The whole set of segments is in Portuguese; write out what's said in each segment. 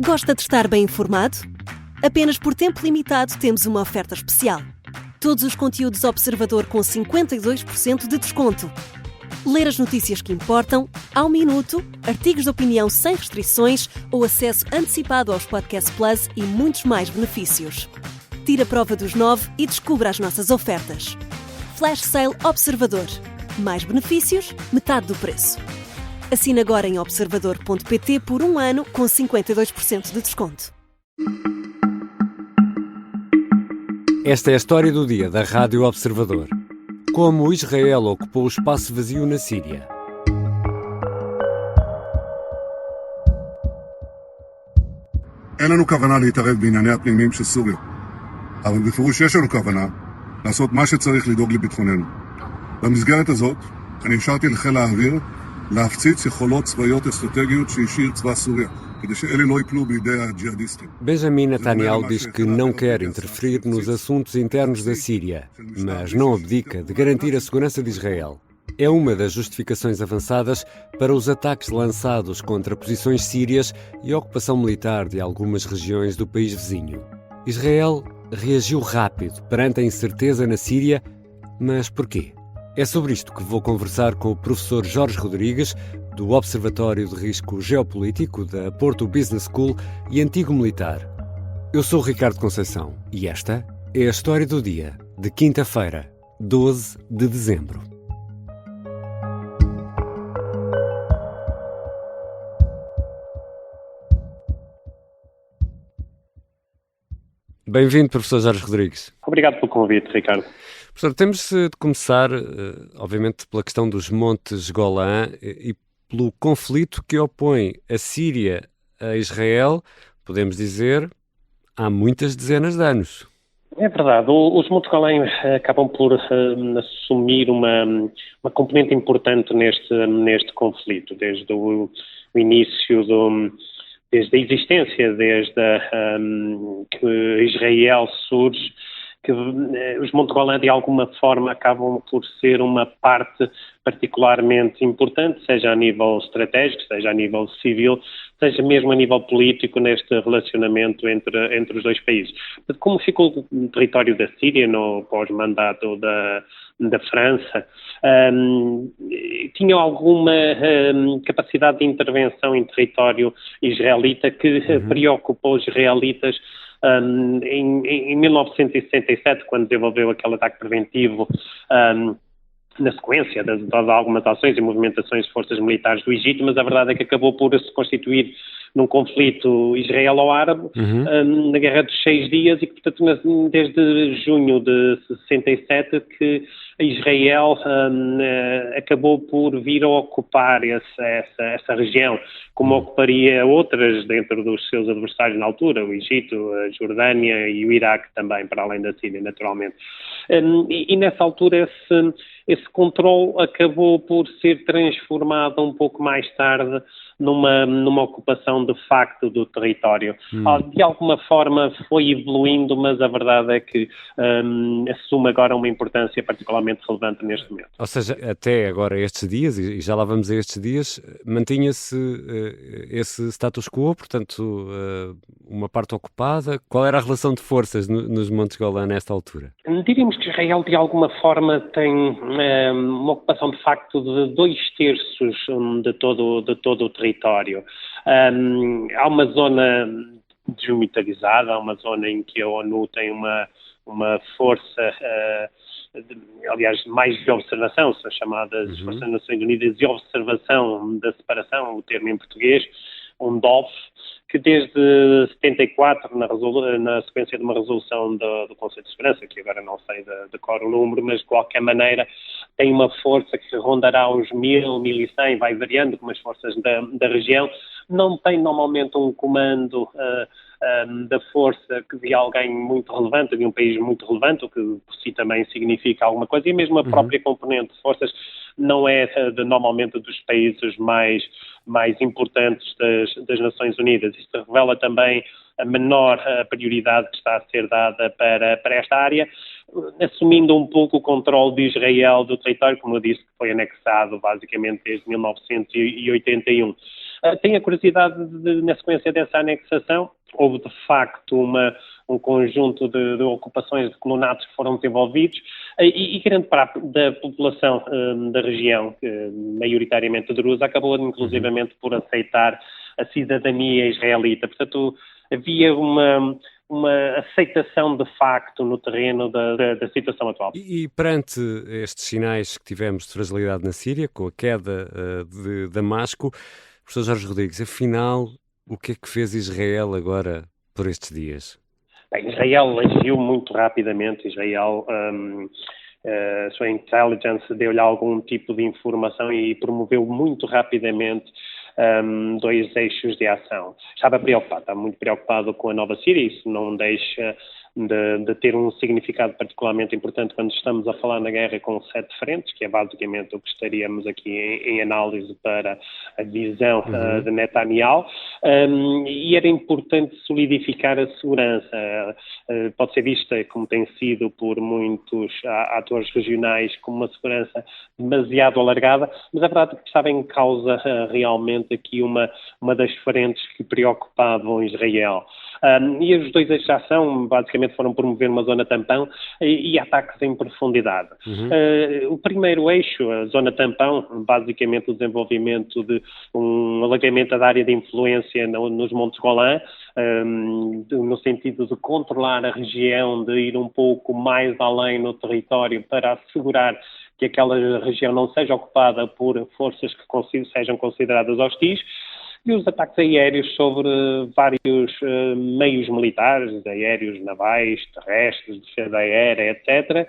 Gosta de estar bem informado? Apenas por tempo limitado temos uma oferta especial. Todos os conteúdos Observador com 52% de desconto. Ler as notícias que importam, ao minuto, artigos de opinião sem restrições ou acesso antecipado aos Podcast Plus e muitos mais benefícios. Tire a prova dos 9 e descubra as nossas ofertas. Flash Sale Observador. Mais benefícios, metade do preço. Assine agora em observador.pt por 1 ano com 52% de desconto. Esta é a história do dia da Rádio Observador. Como Israel ocupou o espaço vazio na Síria. אין לנו כוונה להתערב בענייני הפנימיים של סוריה, אבל בפירוש יש לנו כוונה לעשות מה שצריך לדאוג לביטחוננו. במסגרת הזאת, אני אפשרתי לחיל האוויר להפציץ יכולות צבאיות אסטרטגיות שהשאיר צבא סוריה, כדי שאלה לא ייפלו בידי הג'יהאדיסטים. Benjamin Netanyahu diz que não quer interferir nos assuntos internos da Síria, mas não abdica de garantir a segurança de Israel. É uma das justificações avançadas para os ataques lançados contra posições sírias e a ocupação militar de algumas regiões do país vizinho. Israel reagiu rápido perante a incerteza na Síria, mas porquê? É sobre isto que vou conversar com o professor Jorge Rodrigues, do Observatório de Risco Geopolítico da Porto Business School e antigo militar. Eu sou Ricardo Conceição e esta é a história do dia de quinta-feira, 12 de dezembro. Bem-vindo, professor Jorge Rodrigues. Obrigado pelo convite, Ricardo. Professor, temos de começar, obviamente, pela questão dos Montes Golã e pelo conflito que opõe a Síria a Israel, podemos dizer, há muitas dezenas de anos. É verdade, os Montes Golã acabam por assumir uma componente importante neste conflito, desde o início desde a existência, desde que Israel surge, que os Montes Golã de alguma forma acabam por ser uma parte particularmente importante, seja a nível estratégico, seja a nível civil, seja mesmo a nível político neste relacionamento entre os dois países. Como ficou o território da Síria no pós-mandato da França, tinha alguma capacidade de intervenção em território israelita que preocupou os israelitas em 1967, quando desenvolveu aquele ataque preventivo na sequência de algumas ações e movimentações de forças militares do Egito, mas a verdade é que acabou por se constituir num conflito israelo-árabe, na Guerra dos 6 Dias, e que, portanto, desde junho de 67, que Israel acabou por vir a ocupar essa região, como ocuparia outras dentro dos seus adversários na altura, o Egito, a Jordânia e o Iraque também, para além da Síria, naturalmente. E nessa altura esse controle acabou por ser transformado um pouco mais tarde numa ocupação de facto do território. De alguma forma foi evoluindo, mas a verdade é que assume agora uma importância particularmente relevante neste momento. Ou seja, até agora estes dias, e já lá vamos a estes dias, mantinha-se esse status quo, portanto, uma parte ocupada. Qual era a relação de forças nos Montes Golã nesta altura? Diríamos que Israel de alguma forma tem uma ocupação de facto de 2/3 de todo o território. Há uma zona desmilitarizada, há uma zona em que a ONU tem uma força, aliás, mais de observação, são chamadas Forças das Nações Unidas de Observação da Separação, o termo em português, UNDOF, que desde 74, na sequência de uma resolução do Conselho de Segurança, que agora não sei de cor o número, mas de qualquer maneira tem uma força que rondará os 1.000, 1.100, vai variando com as forças da região, não tem normalmente um comando da força de alguém muito relevante, de um país muito relevante, o que por si também significa alguma coisa, e mesmo a própria componente de forças não é normalmente dos países mais importantes das Nações Unidas. Isto revela também a menor prioridade que está a ser dada para esta área, assumindo um pouco o controle de Israel do território, como eu disse, que foi anexado basicamente desde 1981. Tenho a curiosidade na sequência dessa anexação, houve de facto um conjunto de ocupações de colonatos que foram desenvolvidos e grande parte da população da região, maioritariamente drusa, acabou inclusivamente por aceitar a cidadania israelita. Portanto, havia uma aceitação de facto no terreno da situação atual. E perante estes sinais que tivemos de fragilidade na Síria, com a queda de Damasco, professor Jorge Rodrigues, afinal, o que é que fez Israel agora por estes dias? Bem, Israel agiu muito rapidamente. Israel, a sua intelligence deu-lhe algum tipo de informação e promoveu muito rapidamente dois eixos de ação. Estava muito preocupado com a nova Síria, isso não deixa de ter um significado particularmente importante quando estamos a falar na guerra com 7 frentes, que é basicamente o que estaríamos aqui em análise para a visão de Netanyahu, e era importante solidificar a segurança. Pode ser vista, como tem sido por muitos atores regionais, como uma segurança demasiado alargada, mas a verdade é que estava em causa realmente aqui uma das frentes que preocupavam Israel. E os dois eixos de ação basicamente foram promover uma zona tampão e ataques em profundidade. O primeiro eixo, a zona tampão, basicamente o desenvolvimento de um alargamento da área de influência nos Montes Golã, no sentido de controlar a região, de ir um pouco mais além no território para assegurar que aquela região não seja ocupada por forças que sejam consideradas hostis. E os ataques aéreos sobre vários meios militares, aéreos, navais, terrestres, defesa aérea, etc.,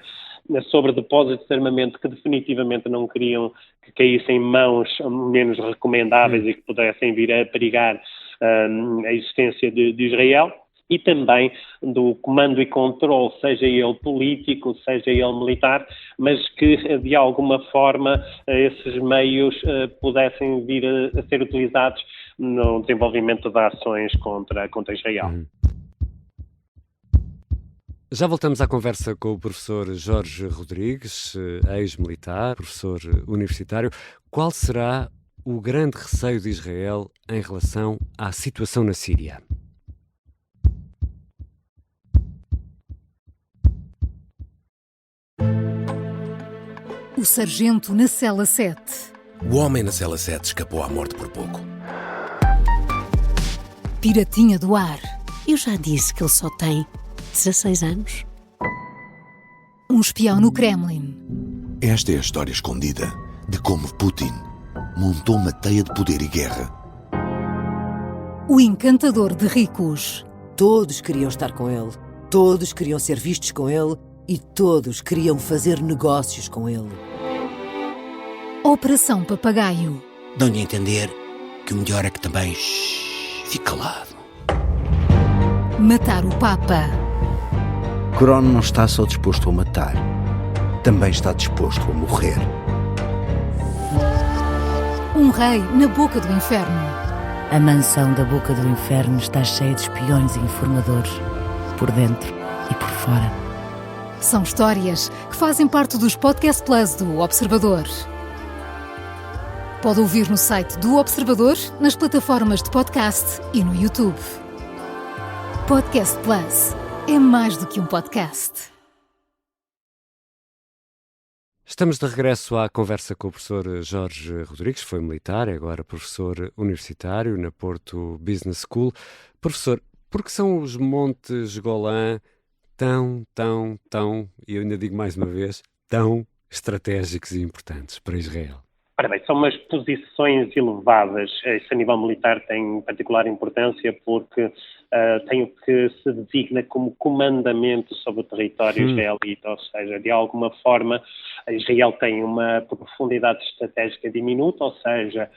sobre depósitos de armamento que definitivamente não queriam que caíssem em mãos menos recomendáveis e que pudessem vir a perigar a existência de Israel. E também do comando e controle, seja ele político, seja ele militar, mas que de alguma forma esses meios pudessem vir a ser utilizados no desenvolvimento de ações contra Israel. Já voltamos à conversa com o professor Jorge Rodrigues, ex-militar, professor universitário. Qual será o grande receio de Israel em relação à situação na Síria? O sargento na cela 7. O homem na cela 7 escapou à morte por pouco. Piratinha do ar. Eu já disse que ele só tem 16 anos. Um espião no Kremlin. Esta é a história escondida de como Putin montou uma teia de poder e guerra. O encantador de ricos. Todos queriam estar com ele. Todos queriam ser vistos com ele. E todos queriam fazer negócios com ele. Operação Papagaio. Dão-lhe a entender que o melhor é que também fique calado. Matar o Papa. Crono não está só disposto a matar, também está disposto a morrer. Um rei na boca do inferno. A mansão da boca do inferno está cheia de espiões e informadores, por dentro e por fora. São histórias que fazem parte dos Podcast Plus do Observador. Pode ouvir no site do Observador, nas plataformas de podcast e no YouTube. Podcast Plus é mais do que um podcast. Estamos de regresso à conversa com o professor Jorge Rodrigues, foi militar, é agora professor universitário na Porto Business School. Professor, por que são os Montes Golã tão, e eu ainda digo mais uma vez, tão estratégicos e importantes para Israel? Ora bem, são umas posições elevadas. Isso a nível militar tem particular importância porque tem o que se designa como comandamento sobre o território israelita, ou seja, de alguma forma Israel tem uma profundidade estratégica diminuta, ou seja,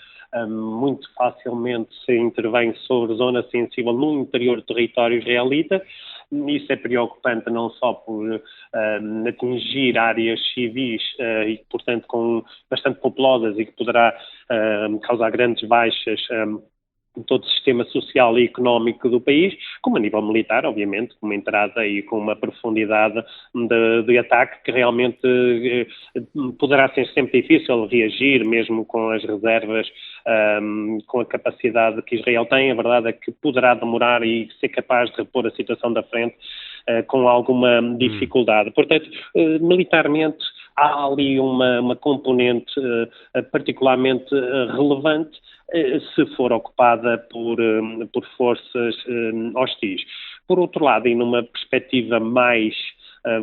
muito facilmente se intervém sobre zona sensível no interior do território israelita. Isso é preocupante não só por atingir áreas civis e, portanto, bastante populosas e que poderá causar grandes baixas todo o sistema social e económico do país, como a nível militar, obviamente, com uma entrada e com uma profundidade de ataque que realmente poderá ser sempre difícil reagir, mesmo com as reservas, com a capacidade que Israel tem. A verdade é que poderá demorar e ser capaz de repor a situação da frente com alguma dificuldade. Portanto, militarmente, há ali uma componente particularmente relevante se for ocupada por forças hostis. Por outro lado, e numa perspectiva mais,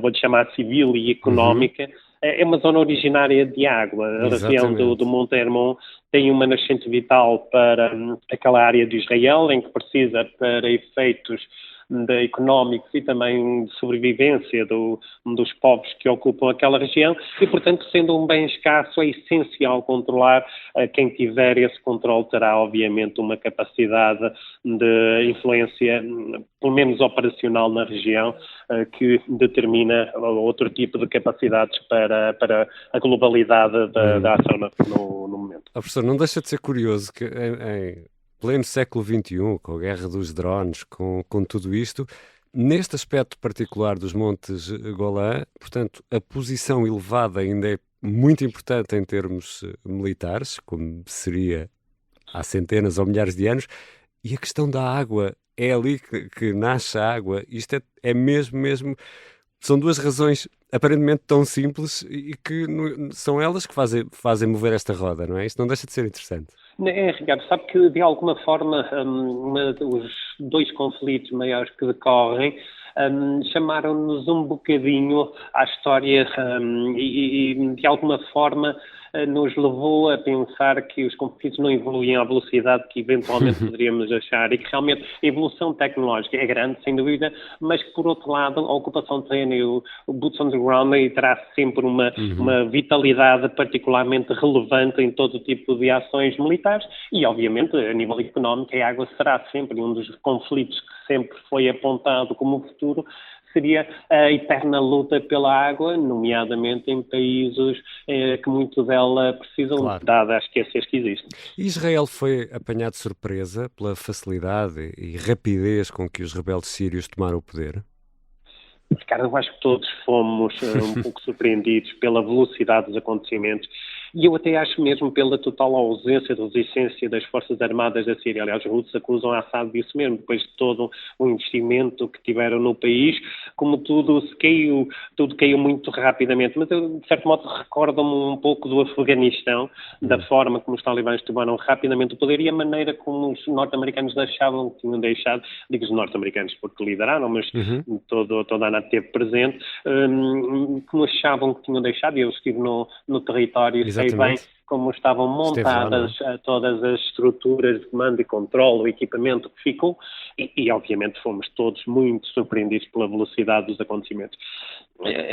vou-lhe chamar civil e económica, é uma zona originária de água. A região do Monte Hermon tem uma nascente vital para aquela área de Israel, em que precisa, para efeitos económicos e também de sobrevivência dos povos que ocupam aquela região e, portanto, sendo um bem escasso, é essencial controlar. Quem tiver esse controle terá, obviamente, uma capacidade de influência, pelo menos operacional, na região, que determina outro tipo de capacidades para a globalidade da ação no momento. Professor, não deixa de ser curioso que em pleno século XXI, com a guerra dos drones, com tudo isto, neste aspecto particular dos Montes Golã, portanto, a posição elevada ainda é muito importante em termos militares, como seria há centenas ou milhares de anos, e a questão da água, é ali que nasce a água. Isto é mesmo... São duas razões aparentemente tão simples e que são elas que fazem mover esta roda, não é? Isto não deixa de ser interessante. Ricardo, sabe que de alguma forma os dois conflitos maiores que decorrem chamaram-nos um bocadinho à história e de alguma forma nos levou a pensar que os conflitos não evoluem à velocidade que eventualmente poderíamos achar e que realmente a evolução tecnológica é grande, sem dúvida, mas que por outro lado a ocupação de terreno e o boots on the ground terá sempre uma vitalidade particularmente relevante em todo tipo de ações militares e obviamente a nível económico a água será sempre um dos conflitos que sempre foi apontado como o futuro, seria a eterna luta pela água, nomeadamente em países que muito dela precisam, dada a escassez que existe. Israel foi apanhado de surpresa pela facilidade e rapidez com que os rebeldes sírios tomaram o poder? Ricardo, eu acho que todos fomos um pouco surpreendidos pela velocidade dos acontecimentos e eu até acho mesmo pela total ausência de resistência das Forças Armadas da Síria. Aliás, os russos acusam Assad disso mesmo, depois de todo o investimento que tiveram no país, como tudo caiu muito rapidamente. Mas eu, de certo modo, recordo-me um pouco do Afeganistão, da forma como os talibãs tomaram rapidamente o poder e a maneira como os norte-americanos achavam que tinham deixado, digo os norte-americanos porque lideraram, mas toda a NATO esteve presente, como achavam que tinham deixado, e eu estive no território e sei bem como estavam montadas todas as estruturas de comando e controle, o equipamento que ficou, e obviamente fomos todos muito surpreendidos pela velocidade dos acontecimentos.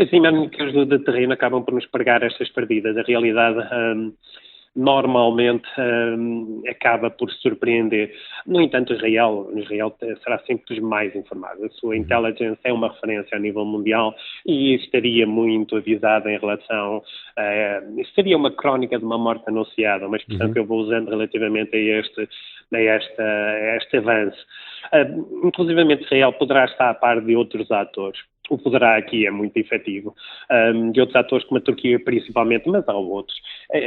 As dinâmicas de terreno acabam por nos pregar estas perdidas. A realidade normalmente acaba por surpreender. No entanto, Israel será sempre dos mais informados. A sua intelligence é uma referência a nível mundial e estaria muito avisada em relação seria uma crónica de uma morte anunciada, uma expressão que eu vou usando relativamente a este avanço. Inclusivamente, Israel poderá estar a par de outros atores. O poderá aqui é muito efetivo, de outros atores como a Turquia principalmente, mas há outros,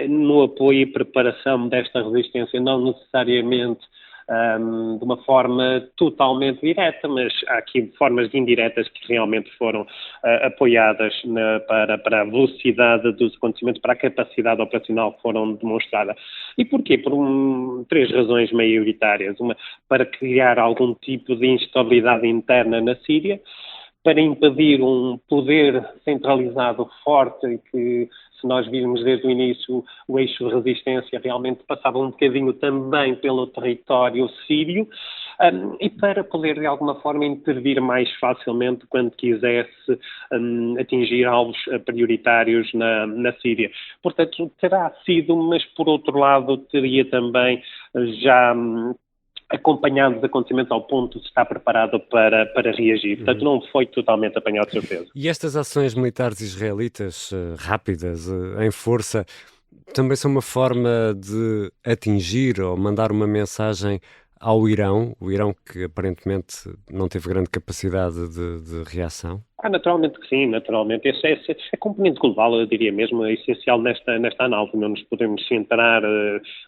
no apoio e preparação desta resistência, não necessariamente de uma forma totalmente direta, mas há aqui formas indiretas que realmente foram apoiadas para a velocidade dos acontecimentos, para a capacidade operacional que foram demonstradas. E porquê? Por três razões maioritárias. Uma, para criar algum tipo de instabilidade interna na Síria, para impedir um poder centralizado forte e que, se nós virmos desde o início, o eixo de resistência realmente passava um bocadinho também pelo território sírio, e para poder de alguma forma intervir mais facilmente quando quisesse atingir alvos prioritários na Síria. Portanto, terá sido, mas por outro lado teria também já acompanhado os acontecimentos ao ponto de estar preparado para reagir. Portanto, não foi totalmente apanhado de surpresa. E estas ações militares israelitas rápidas, em força, também são uma forma de atingir ou mandar uma mensagem ao Irão, o Irão que aparentemente não teve grande capacidade de reação? Naturalmente que sim, naturalmente. Esse é componente global, eu diria mesmo, é essencial nesta análise. Não nos podemos centrar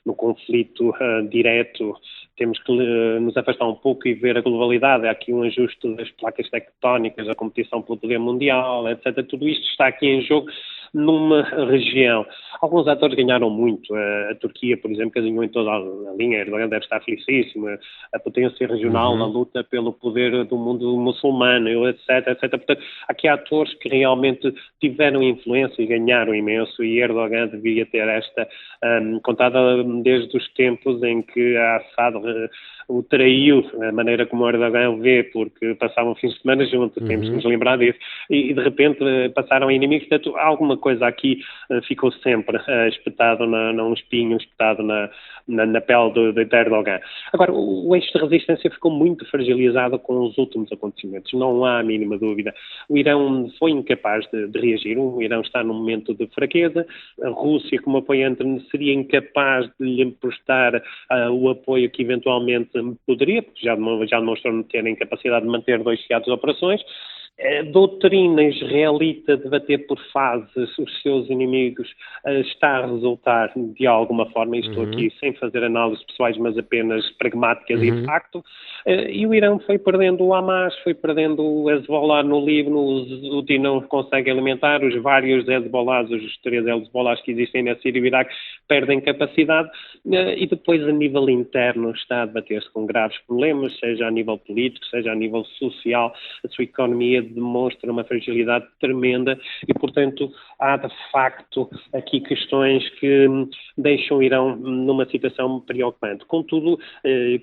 no conflito direto, temos que nos afastar um pouco e ver a globalidade. Há aqui um ajuste das placas tectónicas, a competição pelo poder mundial, etc. Tudo isto está aqui em jogo numa região. Alguns atores ganharam muito. A Turquia, por exemplo, que ganhou em toda a linha. Erdogan deve estar felicíssimo. A potência regional na luta pelo poder do mundo muçulmano, etc. Portanto, aqui há atores que realmente tiveram influência e ganharam imenso, e Erdogan devia ter esta contada desde os tempos em que a Assad o traiu, a maneira como Erdogan vê, porque passavam fins de semana juntos, temos que nos lembrar disso, e de repente passaram a inimigos. Portanto, alguma coisa aqui ficou sempre espetado num espinho, espetado na pele de Erdogan. Agora, o eixo de resistência ficou muito fragilizado com os últimos acontecimentos, não há a mínima dúvida. O Irão foi incapaz de reagir, o Irão está num momento de fraqueza, a Rússia, como apoiante, seria incapaz de lhe prestar o apoio que eventualmente poderia, porque já demonstrou não terem capacidade de manter 2 teatros de operações. A doutrina israelita de bater por fases os seus inimigos está a resultar de alguma forma, estou aqui sem fazer análises pessoais, mas apenas pragmáticas e de facto, e o Irão foi perdendo o Hamas, foi perdendo o Hezbollah no Líbano, o Houthi não consegue alimentar, os vários Hezbollahs, os 3 Hezbollahs que existem na Síria e no Iraque perdem capacidade, e depois a nível interno está a debater-se com graves problemas, seja a nível político, seja a nível social, a sua economia demonstra uma fragilidade tremenda e, portanto, há de facto aqui questões que deixam o Irão numa situação preocupante. Contudo,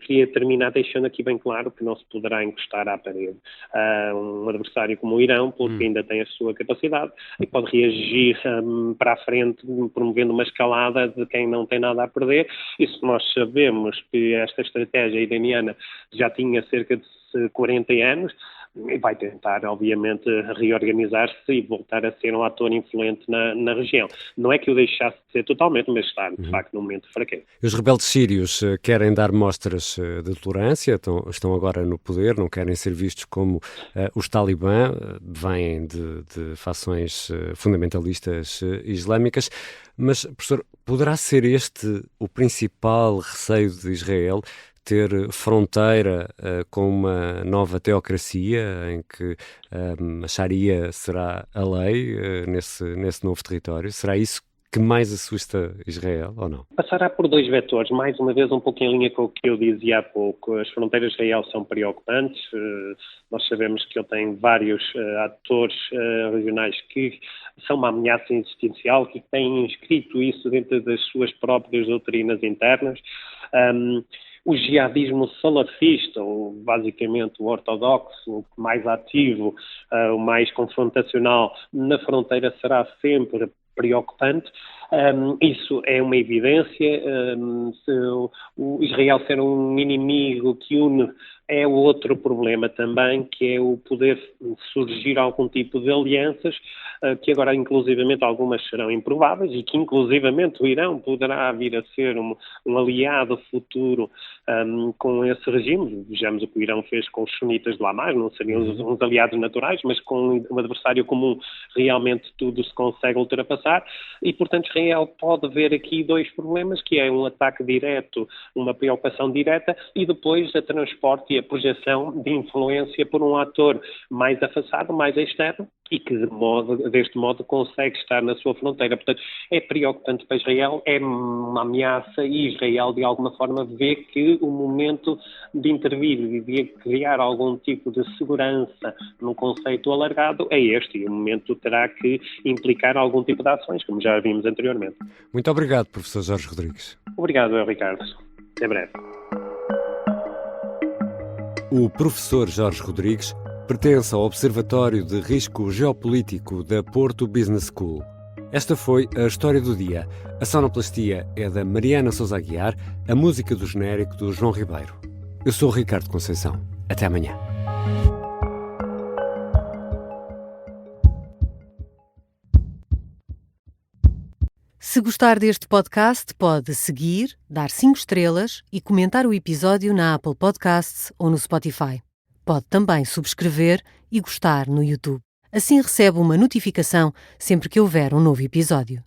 queria terminar deixando aqui bem claro que não se poderá encostar à parede a um adversário como o Irão, porque ainda tem a sua capacidade e pode reagir para a frente, promovendo uma escalada de quem não tem nada a perder. Isso nós sabemos que esta estratégia iraniana já tinha cerca de 40 anos, e vai tentar, obviamente, reorganizar-se e voltar a ser um ator influente na região. Não é que o deixasse de ser totalmente, mas está, de facto, num momento fraqueza. Os rebeldes sírios querem dar mostras de tolerância, estão agora no poder, não querem ser vistos como os talibã, vêm de fações fundamentalistas islâmicas. Mas, professor, poderá ser este o principal receio de Israel, ter fronteira com uma nova teocracia em que a Sharia será a lei nesse novo território? Será isso que mais assusta Israel, ou não? Passará por 2 vetores, mais uma vez um pouco em linha com o que eu dizia há pouco. As fronteiras de Israel são preocupantes, nós sabemos que ele tem vários atores regionais que são uma ameaça existencial, que têm inscrito isso dentro das suas próprias doutrinas internas. O jihadismo salafista, ou basicamente o ortodoxo, o mais ativo, o mais confrontacional na fronteira, será sempre preocupante. Isso é uma evidência. O Israel ser um inimigo que une é outro problema também, que é o poder surgir algum tipo de alianças, que agora inclusivamente algumas serão improváveis e que inclusivamente o Irão poderá vir a ser um aliado futuro com esse regime. Vejamos o que o Irão fez com os sunitas do Hamas, não seriam uns aliados naturais, mas com um adversário comum realmente tudo se consegue ultrapassar e, portanto, Israel pode ver aqui 2 problemas, que é um ataque direto, uma preocupação direta e depois a transporte e a projeção de influência por um ator mais afastado, mais externo e que deste modo consegue estar na sua fronteira. Portanto, é preocupante para Israel, é uma ameaça e Israel de alguma forma vê que o momento de intervir e de criar algum tipo de segurança num conceito alargado é este e o momento terá que implicar algum tipo de ações, como já vimos anteriormente. Muito obrigado, professor Jorge Rodrigues. Obrigado, Ricardo. Até breve. O professor Jorge Rodrigues pertence ao Observatório de Risco Geopolítico da Porto Business School. Esta foi a História do Dia. A sonoplastia é da Mariana Sousa Aguiar, a música do genérico do João Ribeiro. Eu sou o Ricardo Conceição. Até amanhã. Se gostar deste podcast, pode seguir, dar 5 estrelas e comentar o episódio na Apple Podcasts ou no Spotify. Pode também subscrever e gostar no YouTube. Assim recebe uma notificação sempre que houver um novo episódio.